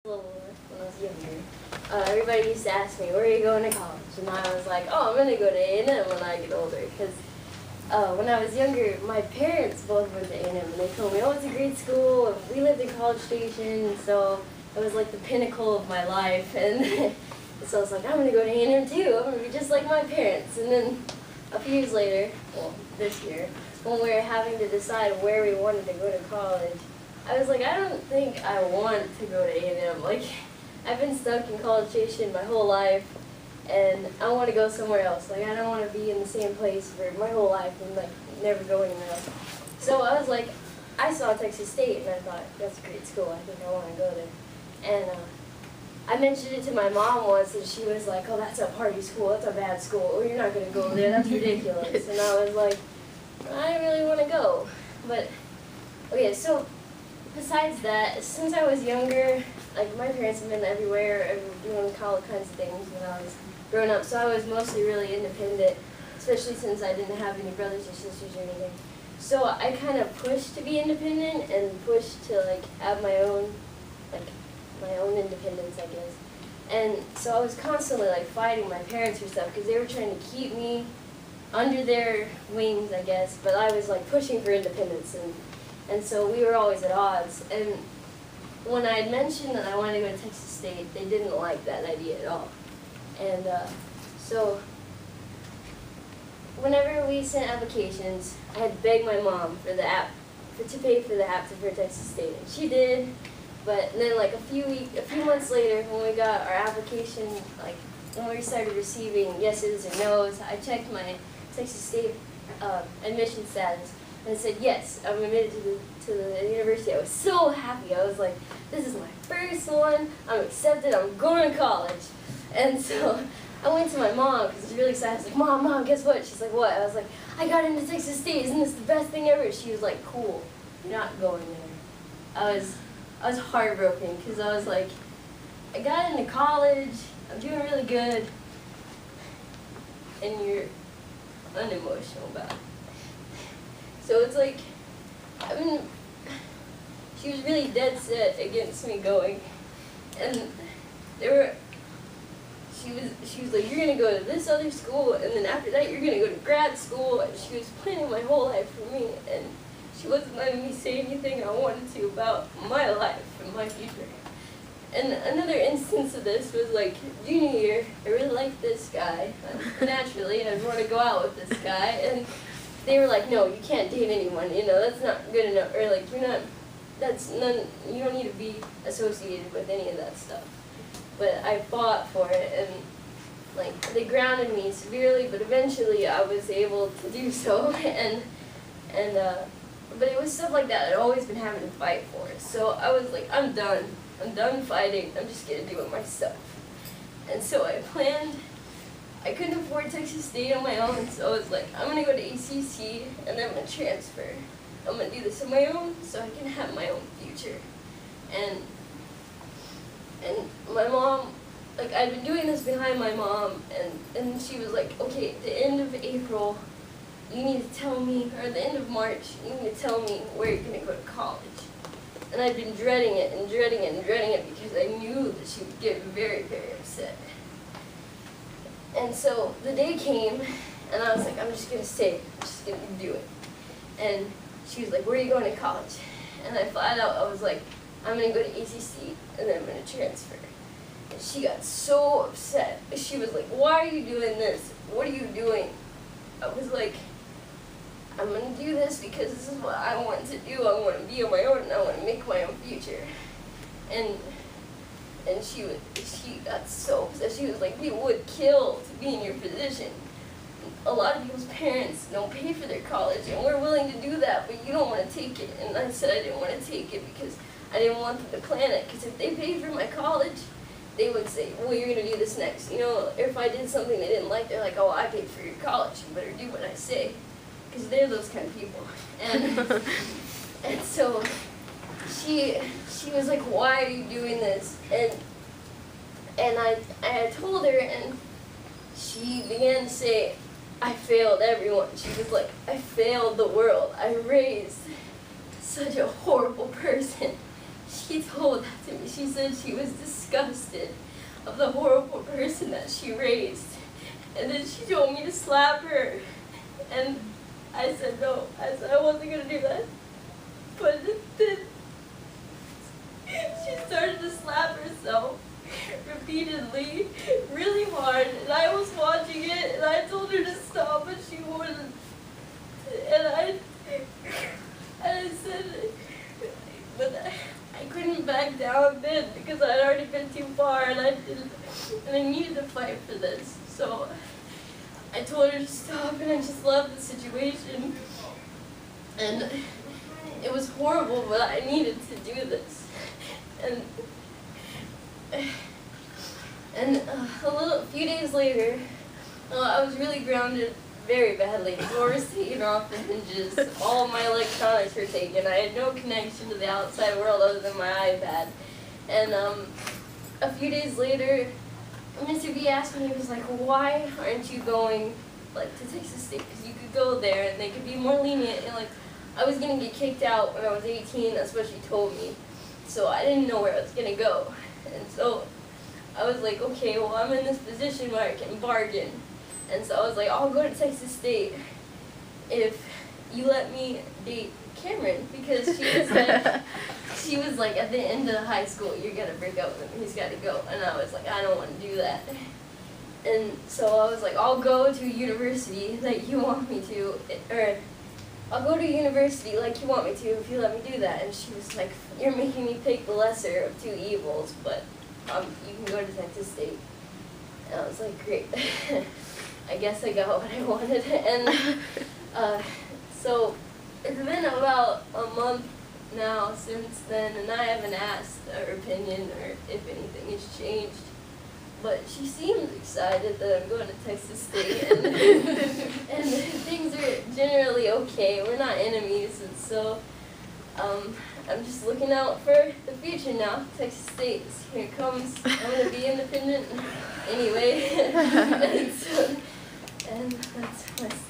When I was younger, everybody used to ask me, where are you going to college? And I was like, oh, I'm going to go to A&M when I get older. Because when I was younger, my parents both went to A&M, and they told me, oh, it's a great school, and we lived in College Station, and so it was like the pinnacle of my life. And so I was like, I'm going to go to A&M too. I'm going to be just like my parents. And then a few years later, well, this year, when we were having to decide where we wanted to go to college, I was like, I don't think I want to go to A&M. Like, I've been stuck in College Station my whole life, and I want to go somewhere else. Like, I don't want to be in the same place for my whole life and, like, never go anywhere else. So I was like, I saw Texas State, and I thought, that's a great school. I think I want to go there. And I mentioned it to my mom once, and she was like, oh, that's a party school. That's a bad school. Oh, you're not going to go there. That's ridiculous. And I was like, I really want to go. But, okay, so besides that, since I was younger, like, my parents have been everywhere, doing all kinds of things when I was growing up, so I was mostly really independent, especially since I didn't have any brothers or sisters or anything. So I kind of pushed to be independent and pushed to, like, have my own independence, I guess. And so I was constantly, like, fighting my parents for stuff because they were trying to keep me under their wings, I guess, but I was, like, pushing for independence, and so we were always at odds. And when I had mentioned that I wanted to go to Texas State, they didn't like that idea at all. And so whenever we sent applications, I had begged my mom for the to pay for the app for Texas State, and she did. But then, like, a few months later, when we got our application, like, when we started receiving yeses or nos, I checked my Texas State admission status, and it said, yes, I'm admitted to the university. I was so happy. I was like, this is my first one. I'm accepted. I'm going to college. And so I went to my mom because I was really excited. I was like, Mom, guess what? She's like, what? I was like, I got into Texas State. Isn't this the best thing ever? She was like, cool. You're not going there. I was heartbroken because I was like, I got into college. I'm doing really good. And you're unemotional about it. So it's like, I mean, she was really dead set against me going, and she was like, you're gonna go to this other school, and then after that you're gonna go to grad school, and she was planning my whole life for me, and she wasn't letting me say anything I wanted to about my life and my future. And another instance of this was, like, junior year, I really liked this guy, naturally, I'd want to go out with this guy, and they were like, no, you can't date anyone, you know, that's not good enough, or like, you don't need to be associated with any of that stuff. But I fought for it, and, like, they grounded me severely, but eventually I was able to do so, but it was stuff like that I'd always been having to fight for. So I was like, I'm done fighting, I'm just gonna do it myself. And so I planned. I couldn't afford Texas State on my own, so I was like, I'm going to go to ACC, and then I'm going to transfer. I'm going to do this on my own, so I can have my own future. And my mom, like, I'd been doing this behind my mom, and she was like, okay, at the end of April, you need to tell me, or at the end of March, you need to tell me where you're going to go to college. And I'd been dreading it because I knew that she would get very, very upset. And so the day came, and I was like, I'm just going to stay. I'm just going to do it. And she was like, where are you going to college? And I flat out, I was like, I'm going to go to ACC, and then I'm going to transfer. And she got so upset. She was like, why are you doing this? What are you doing? I was like, I'm going to do this because this is what I want to do. I want to be on my own, and I want to make my own future. And she got so upset. She was like, we would kill to be in your position. A lot of people's parents don't pay for their college, and we're willing to do that, but you don't want to take it. And I said I didn't want to take it because I didn't want them to plan it, because if they paid for my college, they would say, well, you're going to do this next. You know, if I did something they didn't like, they're like, oh, I paid for your college, you better do what I say, because they're those kind of people. And so she was like, why are you doing this? And I told her, and she began to say, I failed everyone. She was like, I failed the world. I raised such a horrible person. she told that to me. She said she was disgusted of the horrible person that she raised. And then she told me to slap her. And I said no. I said I wasn't going to do that. But then she started to slap herself repeatedly, really hard. And I was watching it, and I told her to stop, but she wouldn't. And I said, but I couldn't back down then because I'd already been too far, and I needed to fight for this. So I told her to stop, and I just left the situation. And it was horrible, but I needed to do this. And a few days later, I was really grounded very badly. The door was taken off the hinges. All my electronics were taken. I had no connection to the outside world other than my iPad. And a few days later, Mr. B asked me, he was like, why aren't you going to Texas State? Because you could go there and they could be more lenient. And I was going to get kicked out when I was 18. That's what she told me. So I didn't know where I was going to go. And so I was like, okay, well, I'm in this position where I can bargain. And so I was like, I'll go to Texas State if you let me date Cameron, because she was like, at the end of high school, you're going to break up with him. He's got to go. And I was like, I don't want to do that. And so I was like, I'll go to university like you want me to, or I'll go to university like you want me to if you let me do that. And she was like, you're making me pick the lesser of two evils, but you can go to Texas State. And I was like, great. I guess I got what I wanted. And so it's been about a month now since then, and I haven't asked her opinion or if anything has changed. But she seems excited that I'm going to Texas State, and things are generally okay. We're not enemies, and so I'm just looking out for the future now. Texas State, here it comes. I'm going to be independent anyway. And that's my story.